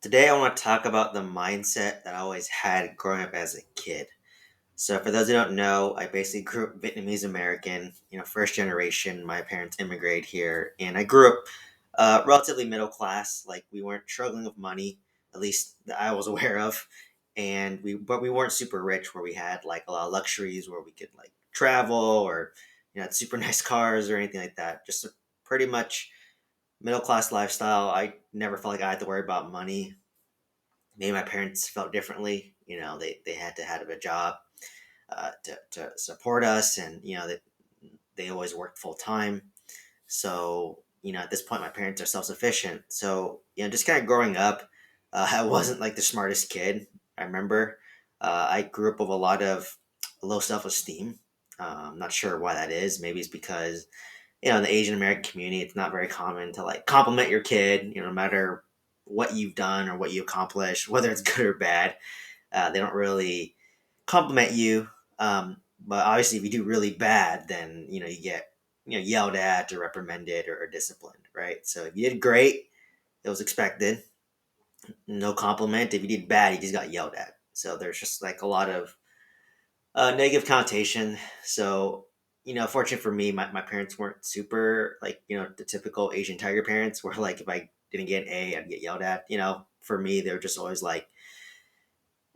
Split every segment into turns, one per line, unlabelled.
Today, I want to talk about the mindset that I always had growing up as a kid. So, for those who don't know, I basically grew up Vietnamese American, first generation. My parents immigrated here, and I grew up relatively middle class. Like, we weren't struggling with money, at least that I was aware of. But we weren't super rich where we had like a lot of luxuries where we could like travel or, had super nice cars or anything like that. Just a pretty much middle class lifestyle. I never felt like I had to worry about money. Maybe my parents felt differently. They had to have a job to support us, and they always worked full time. So at this point, my parents are self sufficient. So just kind of growing up, I wasn't like the smartest kid. I remember I grew up with a lot of low self esteem. I'm not sure why that is. Maybe it's because in the Asian American community, it's not very common to like compliment your kid, no matter what you've done or what you accomplished, whether it's good or bad. They don't really compliment you. But obviously, if you do really bad, then you get yelled at or reprimanded or disciplined, right? So if you did great, it was expected. No compliment. If you did bad, you just got yelled at. So there's just like a lot of negative connotation. So, fortunate for me, my parents weren't super like, the typical Asian tiger parents where like if I didn't get an A, I'd get yelled at. For me, they were just always like,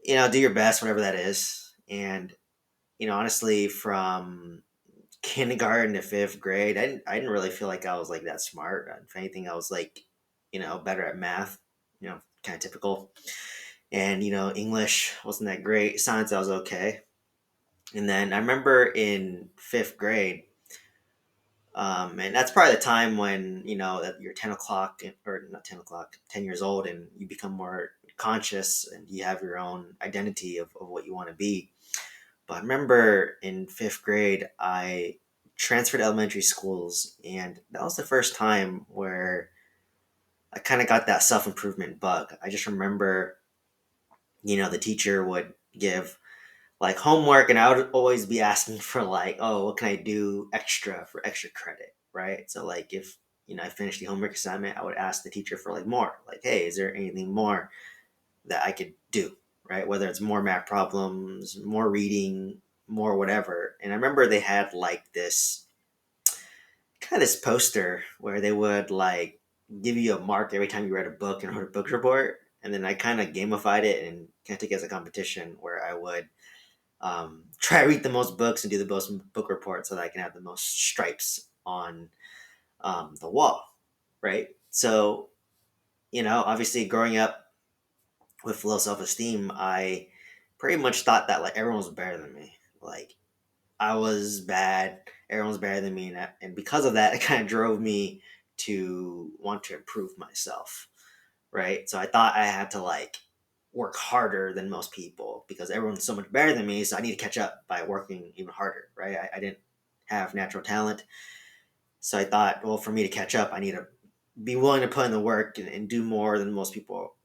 do your best, whatever that is. And, honestly, from kindergarten to fifth grade, I didn't really feel like I was like that smart. If anything, I was like, better at math, kind of typical. And, English wasn't that great. Science, I was okay. And then I remember in fifth grade, and that's probably the time when that you're 10 o'clock or not 10 o'clock, 10 years old, and you become more conscious and you have your own identity of what you want to be. But I remember in fifth grade, I transferred to elementary schools, and that was the first time where I kind of got that self improvement bug. I just remember, the teacher would give like homework, and I would always be asking for like, oh, what can I do extra for extra credit, right? So like if I finished the homework assignment, I would ask the teacher for like more, like, hey, is there anything more that I could do, right? Whether it's more math problems, more reading, more whatever. And I remember they had like this kind of this poster where they would like give you a mark every time you read a book and wrote a book report. And then I kind of gamified it and kind of took it as a competition where I would try to read the most books and do the most book reports so that I can have the most stripes on the wall, right? So, obviously growing up with low self esteem, I pretty much thought that like everyone was better than me. Like I was bad, everyone was better than me, and because of that, it kind of drove me to want to improve myself, right? So I thought I had to like work harder than most people because everyone's so much better than me. So I need to catch up by working even harder, right? I didn't have natural talent. So I thought, well, for me to catch up, I need to be willing to put in the work and do more than most people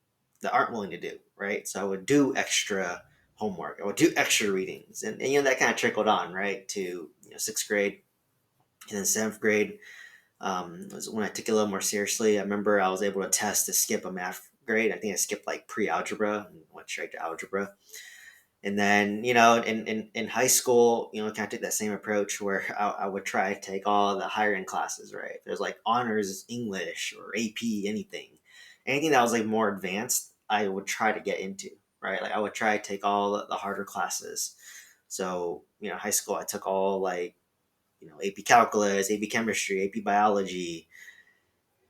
that aren't willing to do, right? So I would do extra homework. I would do extra readings. And that kind of trickled on, right, to sixth grade and then seventh grade was when I took it a little more seriously. I remember I was able to test to skip a math grade. I think I skipped like pre-algebra and went straight to algebra. And then, in high school, kind of took that same approach where I would try to take all the higher end classes, right? There's like honors English or AP, anything that was like more advanced, I would try to get into, right? Like I would try to take all the harder classes. So, high school, I took all like, AP calculus, AP chemistry, AP biology,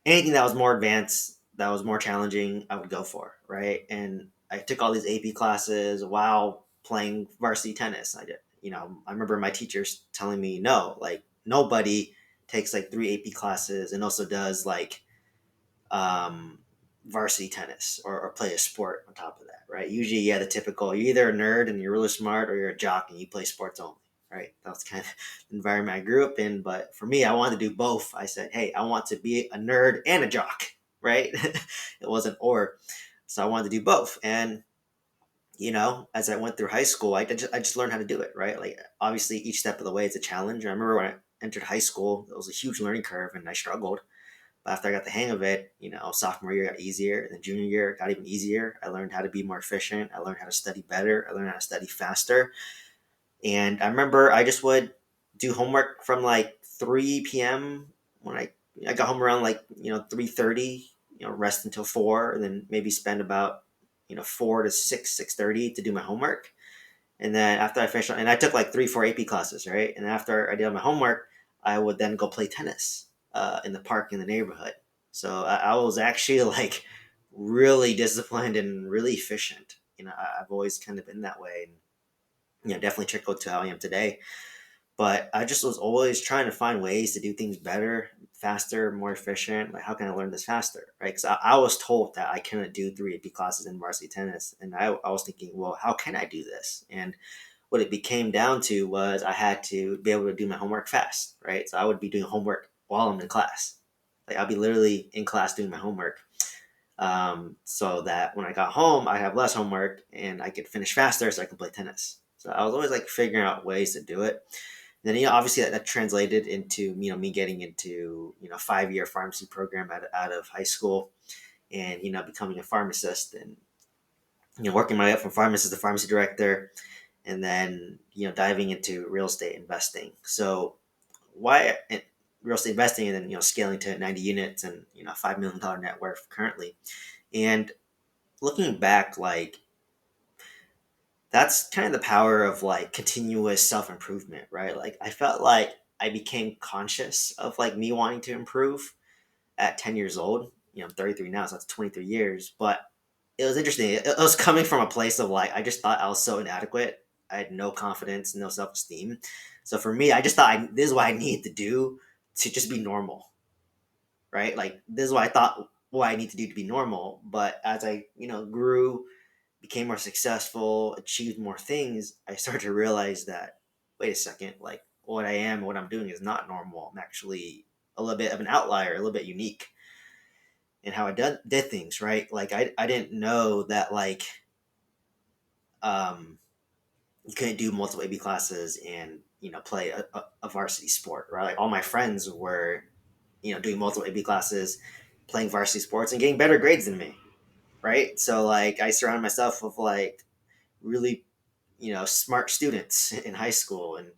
anything that was more advanced, that was more challenging, I would go for, right? And I took all these AP classes while playing varsity tennis. I did, I remember my teachers telling me, no, like nobody takes like three AP classes and also does like um, varsity tennis or play a sport on top of that, right? Usually, yeah, the typical, you're either a nerd and you're really smart or you're a jock and you play sports only, right? That's kind of the environment I grew up in. But for me, I wanted to do both. I said, hey, I want to be a nerd and a jock, right? It wasn't or. So I wanted to do both. And, as I went through high school, I just learned how to do it, right? Like, obviously, each step of the way is a challenge. I remember when I entered high school, it was a huge learning curve and I struggled. But after I got the hang of it, sophomore year got easier, and then junior year got even easier. I learned how to be more efficient. I learned how to study better. I learned how to study faster. And I remember I just would do homework from like 3 p.m. when I got home around like 3:30. Rest until 4, and then maybe spend about 4 to 6:30 to do my homework. And then after I finished, and I took like 3 4 AP classes, right? And after I did my homework, I would then go play tennis in the park in the neighborhood. So I was actually like really disciplined and really efficient. I've always kind of been that way, and definitely trickled to how I am today. But I just was always trying to find ways to do things better, faster, more efficient. Like, how can I learn this faster, right? Because I was told that I couldn't do 3 AP classes in varsity tennis, and I was thinking, well, how can I do this? And what it became down to was I had to be able to do my homework fast, right? So I would be doing homework while I'm in class. Like, I'll be literally in class doing my homework, so that when I got home, I have less homework and I could finish faster so I can play tennis. So I was always like figuring out ways to do it. And then obviously that translated into me getting into 5-year pharmacy program out of high school, and becoming a pharmacist, and working my way up from pharmacist to pharmacy director, and then diving into real estate investing. So why real estate investing, and then scaling to 90 units and $5 million net worth currently. And looking back, like, that's kind of the power of like continuous self-improvement, right? Like, I felt like I became conscious of like me wanting to improve at 10 years old. I'm 33 now, so that's 23 years. But it was interesting. It was coming from a place of like, I just thought I was so inadequate. I had no confidence, no self-esteem. So for me, I just thought this is what I need to do to just be normal, right? Like, this is what I thought what I need to do to be normal. But as I grew, became more successful, achieved more things, I started to realize that, wait a second, like, what I am, what I'm doing is not normal. I'm actually a little bit of an outlier, a little bit unique in how I did things, right? Like, I didn't know that, like, um, you couldn't do multiple AB classes and, play a varsity sport, right? Like, all my friends were, doing multiple AB classes, playing varsity sports and getting better grades than me, right? So, like, I surrounded myself with, like, really smart students in high school, and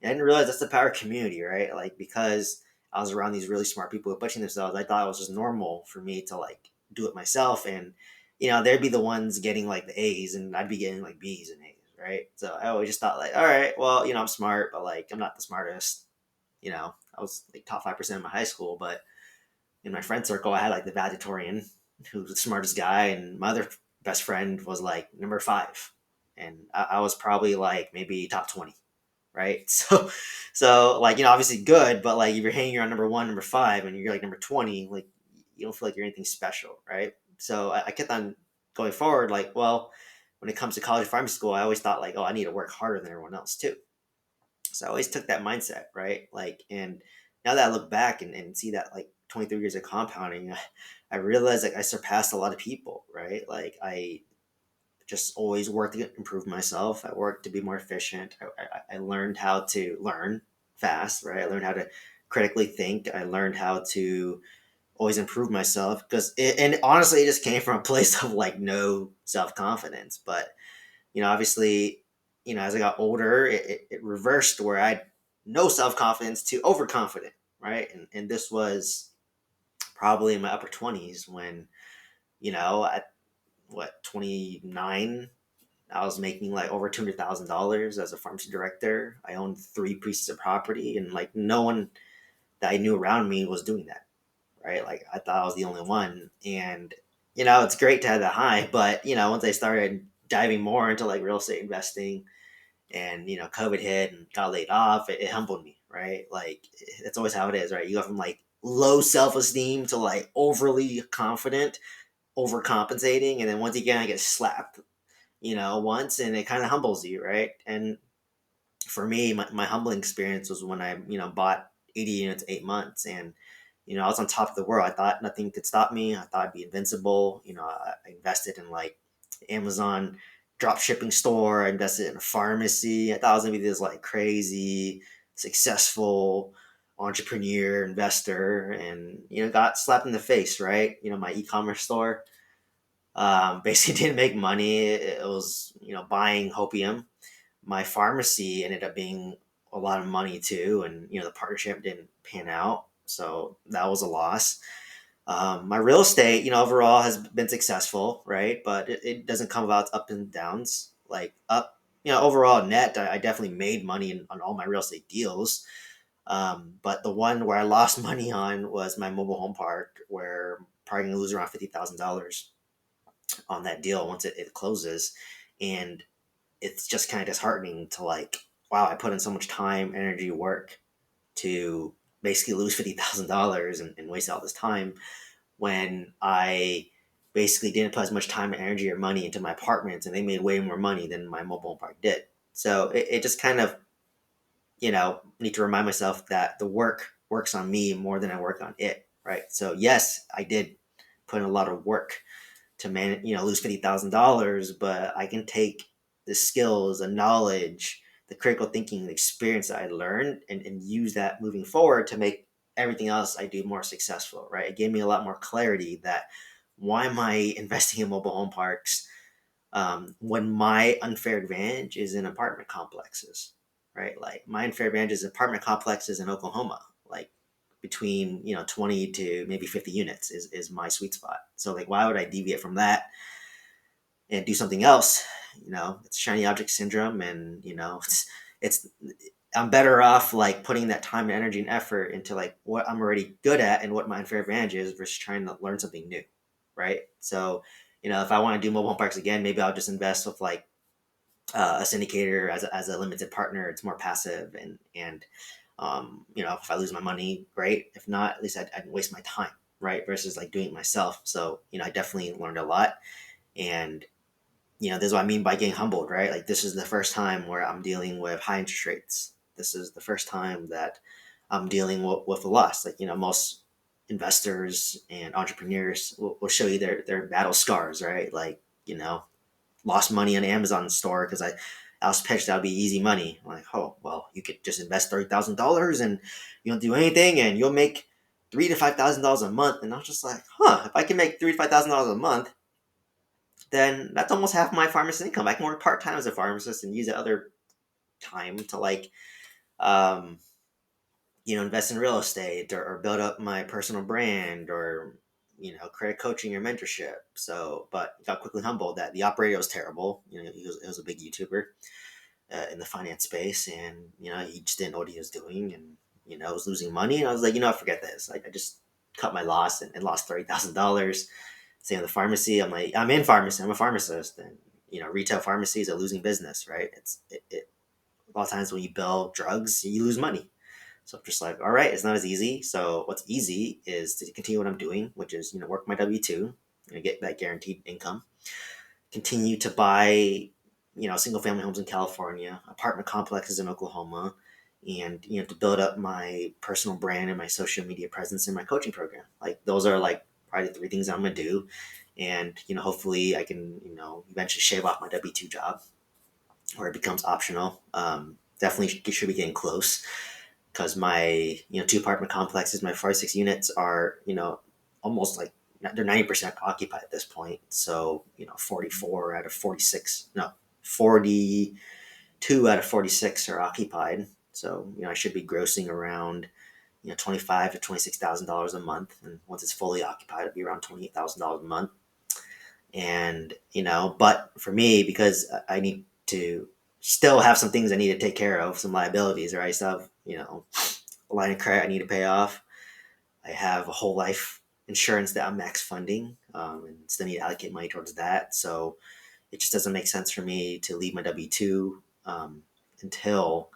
I didn't realize that's the power of community, right? Like, because I was around these really smart people who are pushing themselves, I thought it was just normal for me to like do it myself, and they'd be the ones getting like the A's and I'd be getting like B's and A's, right? So I always just thought like, all right, well, I'm smart, but like, I'm not the smartest. I was like top 5% in my high school, but in my friend circle, I had like the valedictorian, who was the smartest guy, and my other best friend was like number 5, and I was probably like maybe top 20, right? So like, obviously good, but like, if you're hanging around number 1, number 5, and you're like number 20, like, you don't feel like you're anything special, right? So I kept on going forward, like, well, when it comes to college pharmacy school, I always thought like, oh, I need to work harder than everyone else too. So I always took that mindset, right? Like, and now that I look back and see that like 23 years of compounding, I realized like I surpassed a lot of people, right? Like, I just always worked to improve myself. I worked to be more efficient. I learned how to learn fast, right? I learned how to critically think. I learned how to always improve myself, and honestly, it just came from a place of like no self confidence. But obviously, as I got older, it reversed where I had no self confidence to overconfident, right? And this was probably in my upper 20s when, at what, 29, I was making like over $200,000 as a pharmacy director. I owned 3 pieces of property, and like, no one that I knew around me was doing that, right? Like, I thought I was the only one. And it's great to have that high, but once I started diving more into like real estate investing, and COVID hit and got laid off, it humbled me, right? Like, it's always how it is, right? You go from like low self-esteem to like overly confident, overcompensating, and then once again I get slapped, once, and it kind of humbles you, right? And for me, my humbling experience was when I bought 80 units 8 months, and I was on top of the world. I thought nothing could stop me. I thought I'd be invincible. I invested in like Amazon drop shipping store. I invested in a pharmacy. I thought I was gonna be this like crazy successful entrepreneur, investor, and got slapped in the face, right? My e-commerce store basically didn't make money. It was buying hopium. My pharmacy ended up being a lot of money too, and the partnership didn't pan out, so that was a loss. My real estate, overall has been successful, right? But it doesn't come without ups and downs. Like up, overall net, I definitely made money on all my real estate deals. But the one where I lost money on was my mobile home park, where I'm probably gonna lose around $50,000 on that deal once it closes, and it's just kind of disheartening to like, wow, I put in so much time, energy, work to basically lose $50,000 and waste all this time when I basically didn't put as much time, energy, or money into my apartments, and they made way more money than my mobile home park did. So it just kind of, need to remind myself that the work works on me more than I work on it, right? So yes, I did put in a lot of work to lose $50,000, but I can take the skills, the knowledge, the critical thinking, the experience that I learned, and use that moving forward to make everything else I do more successful, right? It gave me a lot more clarity that why am I investing in mobile home parks when my unfair advantage is in apartment complexes, right? Like my unfair advantage is apartment complexes in Oklahoma, like between 20 to maybe 50 units is my sweet spot. So like why would I deviate from that and do something else? It's shiny object syndrome, and it's I'm better off like putting that time and energy and effort into like what I'm already good at and what my unfair advantage is versus trying to learn something new, right? So if I want to do mobile home parks again, maybe I'll just invest with like a syndicator as a limited partner. It's more passive, and if I lose my money, great. If not, at least I didn't waste my time, right? Versus like doing it myself. So I definitely learned a lot, and this is what I mean by getting humbled, right? Like this is the first time where I'm dealing with high interest rates. This is the first time that I'm dealing with a loss. Like most investors and entrepreneurs will show you their battle scars, right? Like lost money on Amazon store because I was pitched that would be easy money. I'm like, oh well, you could just invest $30,000 and you don't do anything, and you'll make $3,000 to $5,000 a month. And I was just like, huh, if I can make $3,000 to $5,000 a month, then that's almost half my pharmacist income. I can work part time as a pharmacist and use that other time to like, um, invest in real estate or build up my personal brand or create coaching or mentorship. So, but got quickly humbled that the operator was terrible. He was a big YouTuber in the finance space, and he just didn't know what he was doing, and was losing money. And I was like, forget this. Like, I just cut my loss and lost $30,000. Say in the pharmacy, I'm like, I'm in pharmacy. I'm a pharmacist, and retail pharmacy is a losing business, right? A lot of times when you bill drugs, you lose money. So I'm just like, all right, it's not as easy. So what's easy is to continue what I'm doing, which is work my W-2, get that guaranteed income, continue to buy single family homes in California, apartment complexes in Oklahoma, and to build up my personal brand and my social media presence in my coaching program. Like those are like probably the three things I'm gonna do, and hopefully I can eventually shave off my W-2 job, or it becomes optional. Definitely should be getting close because my two apartment complexes, my 46 units are almost like they're 90% occupied at this point. So 44 out of 46, no, 42 out of 46 are occupied. So I should be grossing around $25,000 to $26,000 a month, and once it's fully occupied, it'll be around $28,000 a month. And but for me, because I need to still have some things I need to take care of, some liabilities, or I still have a line of credit I need to pay off. I have a whole life insurance that I'm max funding, and still need to allocate money towards that. So it just doesn't make sense for me to leave my W-2 until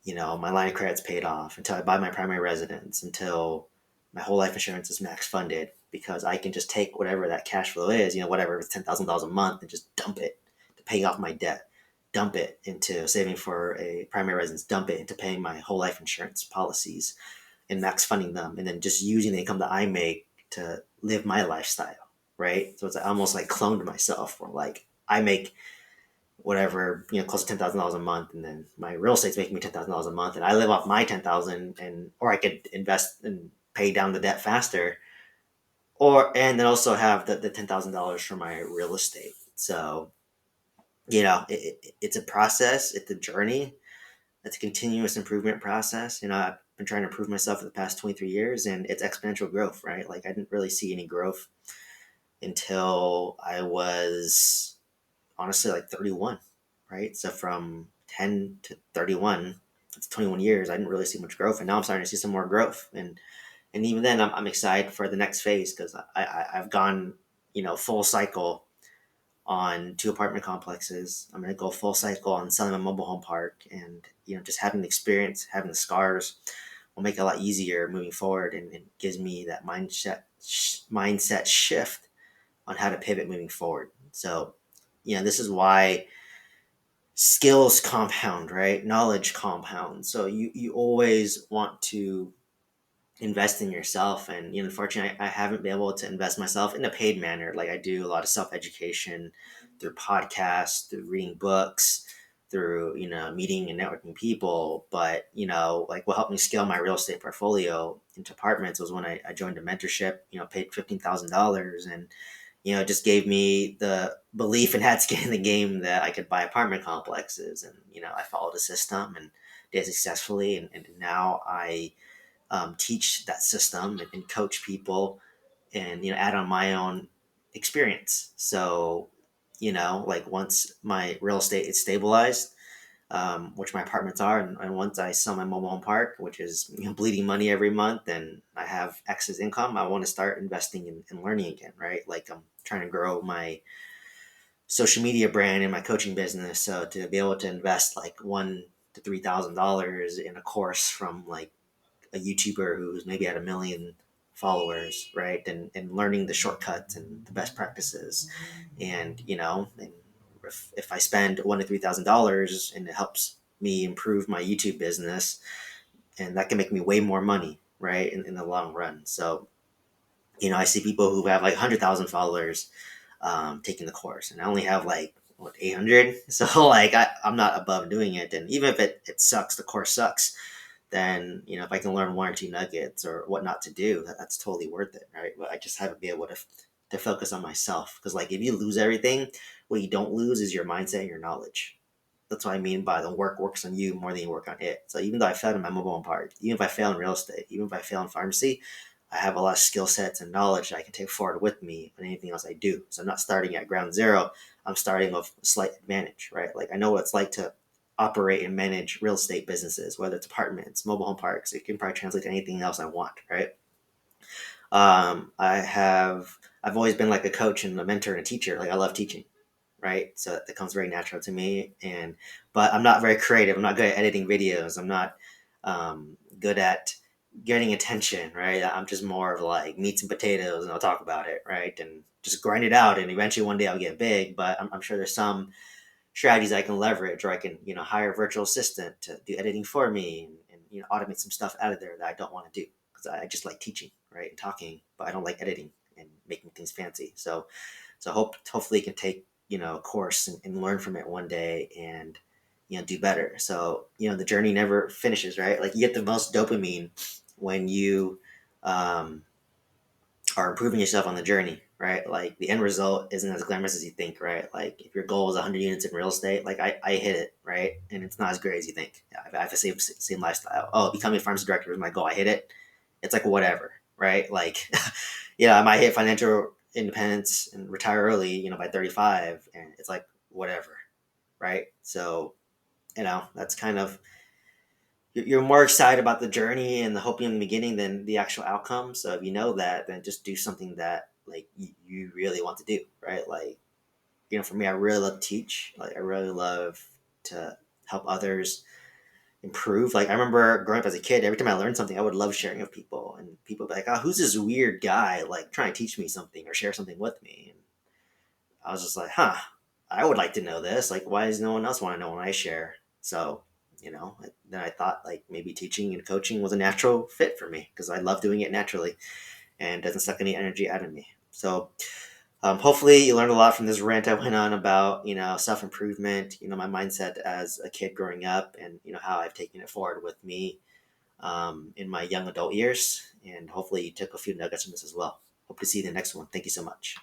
my line of credit's paid off, until I buy my primary residence, until my whole life insurance is max funded, because I can just take whatever that cash flow is, whatever it's $10,000 a month, and just dump it to pay off my debt, dump it into saving for a primary residence, dump it into paying my whole life insurance policies and max funding them, and then just using the income that I make to live my lifestyle, right? So it's almost like cloned myself, or like I make whatever, close to $10,000 a month, and then my real estate's making me $10,000 a month, and I live off my 10,000, and or I could invest and pay down the debt faster, or and then also have the $10,000 for my real estate. So it's a process, it's a journey, it's a continuous improvement process. I've been trying to improve myself for the past 23 years, and it's exponential growth, right? Like I didn't really see any growth until I was honestly like 31, right? So from 10 to 31, it's 21 years. I didn't really see much growth, and now I'm starting to see some more growth. And even then, I'm excited for the next phase because I've gone, full cycle on 2 apartment complexes. I'm going to go full cycle on selling my mobile home park, and just having the experience, having the scars, will make it a lot easier moving forward, and it gives me that mindset shift on how to pivot moving forward. So, this is why skills compound, right? Knowledge compounds. So you always want to invest in yourself, and unfortunately, I haven't been able to invest myself in a paid manner. Like I do a lot of self-education through podcasts, through reading books, through meeting and networking people. But like what helped me scale my real estate portfolio into apartments was when I joined a mentorship, paid $15,000, and it just gave me the belief and had skin in the game that I could buy apartment complexes. And I followed a system and did successfully, and now I teach that system, and coach people, and add on my own experience. So like once my real estate is stabilized, which my apartments are, and once I sell my mobile home park, which is bleeding money every month, and I have excess income, I want to start investing in learning again, right? Like I'm trying to grow my social media brand and my coaching business, so to be able to invest like $1,000 to $3,000 in a course from like a YouTuber who's maybe at 1 million followers, right? And learning the shortcuts and the best practices. And, and if I spend $1,000 to $3,000 and it helps me improve my YouTube business, and that can make me way more money, right? In the long run. So, I see people who have like 100,000 followers taking the course, and I only have like, what, 800. So like I'm not above doing it. And even if it sucks, the course sucks, then if I can learn 1 or 2 nuggets or what not to do, that's totally worth it, right? But I just haven't been able to focus on myself, because like if you lose everything, what you don't lose is your mindset and your knowledge. That's what I mean by the work works on you more than you work on it. So even though I failed in my mobile home park, even if I fail in real estate, even if I fail in pharmacy, I have a lot of skill sets and knowledge that I can take forward with me on anything else I do. So I'm not starting at ground zero. I'm starting with a slight advantage, right? Like I know what it's like to operate and manage real estate businesses, whether it's apartments, mobile home parks. It can probably translate to anything else I want, right? I've always been like a coach and a mentor and a teacher. Like I love teaching, right? So that comes very natural to me. But I'm not very creative. I'm not good at editing videos. I'm not good at getting attention, right? I'm just more of like meats and potatoes, and I'll talk about it, right? And just grind it out, and eventually one day I'll get big. But I'm sure there's some strategies I can leverage, or I can hire a virtual assistant to do editing for me, and automate some stuff out of there that I don't want to do, because I just like teaching, right, and talking, but I don't like editing and making things fancy. So hopefully you can take a course, and learn from it one day, and do better. So the journey never finishes, right? Like you get the most dopamine when you um, are improving yourself on the journey, right? Like the end result isn't as glamorous as you think, right? Like if your goal is 100 units in real estate, like I hit it, right? And it's not as great as you think. I have the same lifestyle. Oh, becoming a pharmacy director was my goal. I hit it. It's like whatever, right? Like, I might hit financial independence and retire early, by 35, and it's like whatever, right? So, that's kind of, you're more excited about the journey and the hope in the beginning than the actual outcome. So if you know that, then just do something that like you really want to do, right? Like, for me, I really love to teach. Like I really love to help others improve. Like I remember growing up as a kid, every time I learned something, I would love sharing with people, and people would be like, "Oh, who's this weird guy like trying to teach me something or share something with me?" And I was just like, "Huh, I would like to know this. Like, why does no one else want to know when I share?" So, then I thought like maybe teaching and coaching was a natural fit for me, because I love doing it naturally and doesn't suck any energy out of me. So, Hopefully, you learned a lot from this rant I went on about self improvement. My mindset as a kid growing up, and how I've taken it forward with me in my young adult years. And hopefully, you took a few nuggets from this as well. Hope to see you in the next one. Thank you so much.